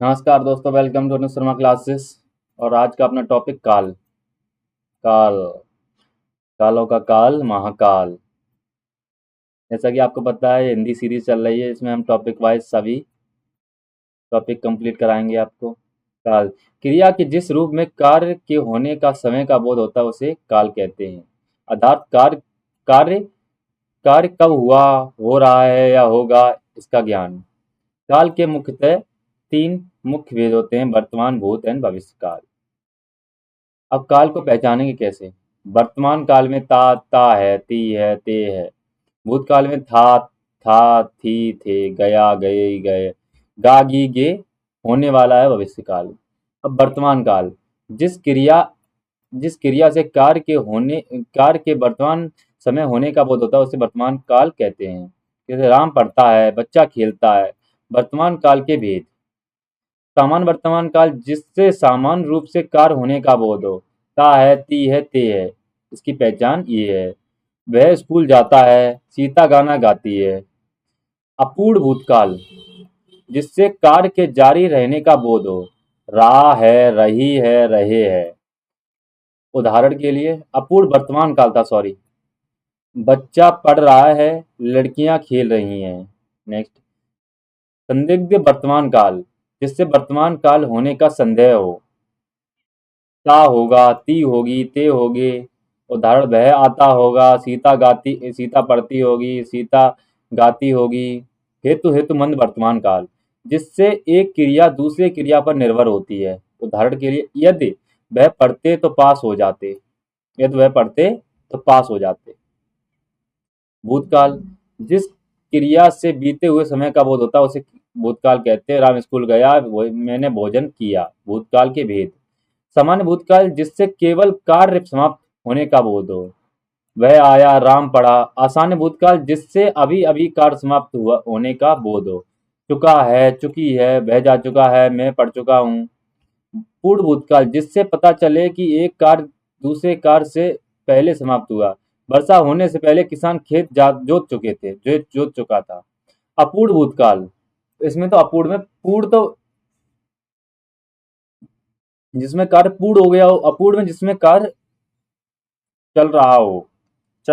नमस्कार दोस्तों, welcome to Anuj Sharma classes. और आज का अपना टॉपिक काल। काल, कालों का काल, महाकाल। जैसा कि आपको पता है, हिंदी सीरीज चल रही है, इसमें हम टॉपिक वाइज सभी टॉपिक कंप्लीट कराएंगे आपको। काल, क्रिया के जिस रूप में कार्य के होने का समय का बोध होता है उसे काल कहते हैं। अर्थात कार्य कार्य कब हुआ, हो रहा है या होगा, इसका ज्ञान। काल के मुख्यतः तीन मुख्य भेद होते हैं: वर्तमान, भूत एंड भविष्य काल। अब काल को पहचानेंगे कैसे? वर्तमान काल में ता है, ती है, ते है। भूतकाल में था, थी, थे, गया, गए, गए, गा, गी, गे होने वाला है भविष्य काल। अब वर्तमान काल, जिस क्रिया जिस क्रिया से कार्य के वर्तमान समय होने का बोध होता है उसे वर्तमान काल कहते हैं। जैसे राम पढ़ता है, बच्चा खेलता है। वर्तमान काल के भेद: सामान्य वर्तमान काल, जिससे सामान्य रूप से कार्य होने का बोध हो। ता है, ती है, ते है। इसकी पहचान ये है: वह स्कूल जाता है, सीता गाना गाती है। अपूर्ण भूतकाल, जिससे कार्य के जारी रहने का बोध हो। रहा है, रही है, रहे है। उदाहरण के लिए अपूर्ण वर्तमान काल था, सॉरी, बच्चा पढ़ रहा है, लड़कियां खेल रही हैं। नेक्स्ट, संदिग्ध वर्तमान काल, जिससे वर्तमान काल होने का संदेह हो। ता होगा, ती होगी, ते होगे। उदाहरण: वह आता होगा, सीता पढ़ती होगी, सीता गाती होगी। हेतुमंद वर्तमान काल, जिससे एक क्रिया दूसरे क्रिया पर निर्भर होती है। उदाहरण के लिए, यदि वह पढ़ते तो पास हो जाते। यदि वह पढ़ते तो पास हो जाते। भूतकाल, जिस क्रिया से बीते हुए समय का बोध होता है उसे भूतकाल कहते हैं। राम स्कूल गया, मैंने भोजन किया। भूतकाल के भेद: सामान्य भूतकाल, जिससे केवल कार्य समाप्त होने का बोध हो। वह आया, राम पढ़ा। आसान्य भूतकाल, जिससे अभी अभी कार्य समाप्त हुआ होने का बोध हो। चुका है, चुकी है, वह जा चुका है, मैं पढ़ चुका हूँ। पूर्ण भूतकाल, जिससे पता चले कि एक कार्य दूसरे कार्य से पहले समाप्त हुआ। वर्षा होने से पहले किसान खेत जोत चुका था। अपूर्ण भूतकाल, इसमें तो अपूर्ण में पूर्ण तो जिसमें कार्य पूर्ण हो गया हो, अपूर्ण में जिसमें कार्य चल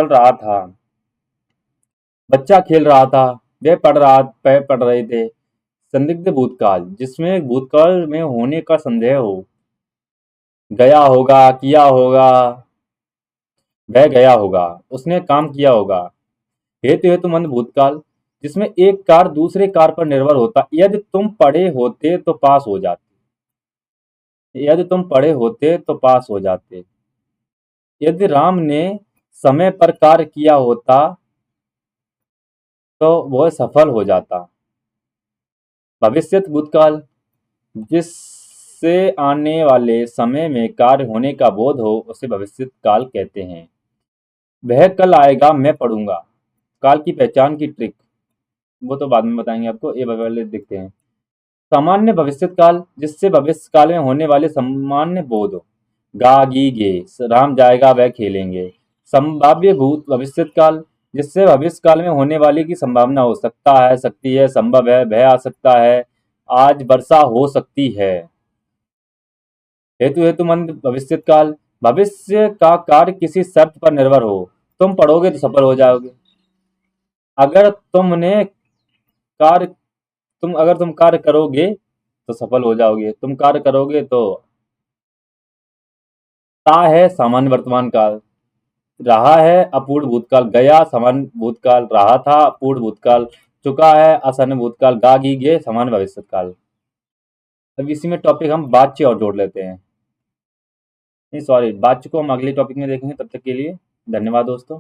रहा था। बच्चा खेल रहा था, वे पढ़ रहे थे। संदिग्ध भूतकाल, जिसमें भूतकाल में होने का संदेह हो। गया होगा, किया होगा, वह गया होगा, उसने काम किया होगा। हेतुमंद भूतकाल, जिसमें एक कार दूसरे कार पर निर्भर होता। यदि तुम पढ़े होते तो पास हो जाते। यदि तुम पढ़े होते तो पास हो जाते। यदि राम ने समय पर कार्य किया होता तो वह सफल हो जाता। भविष्यत भूतकाल, जिससे आने वाले समय में कार्य होने का बोध हो उसे भविष्यत काल कहते हैं। वह कल आएगा, मैं पढ़ूंगा। काल की पहचान की ट्रिक, वो तो बाद में बताएंगे आपको, ये पहले देखते हैं। सामान्य भविष्यत काल, जिससे भविष्य काल में होने वाले सामान्य बोध हो। गा, गी, गे, राम जाएगा, वह खेलेंगे। संभाव्य भूत भविष्यत काल, जिससे भविष्य काल में होने वाली की संभावना हो। सकता है, सकती है, संभव है, वह आ सकता है, आज वर्षा हो सकती है। हेतुमंद भविष्यत काल, भविष्य का कार्य किसी शर्त पर निर्भर हो। तुम पढ़ोगे तो सफल हो जाओगे। अगर तुमने कार्य अगर तुम कार्य करोगे तो सफल हो जाओगे। तुम कार्य करोगे तो। ता है सामान्य वर्तमान काल, रहा है अपूर्ण भूतकाल, गया सामान्य भूतकाल, रहा था अपूर्ण भूतकाल, चुका है आसान्य भूतकाल, गा, गी, गे सामान्य भविष्यत काल। अब इसी में टॉपिक हम बातचीत और जोड़ लेते हैं। नहीं, सॉरी, बातचीत को हम अगले टॉपिक में देखेंगे। तब तक के लिए धन्यवाद दोस्तों।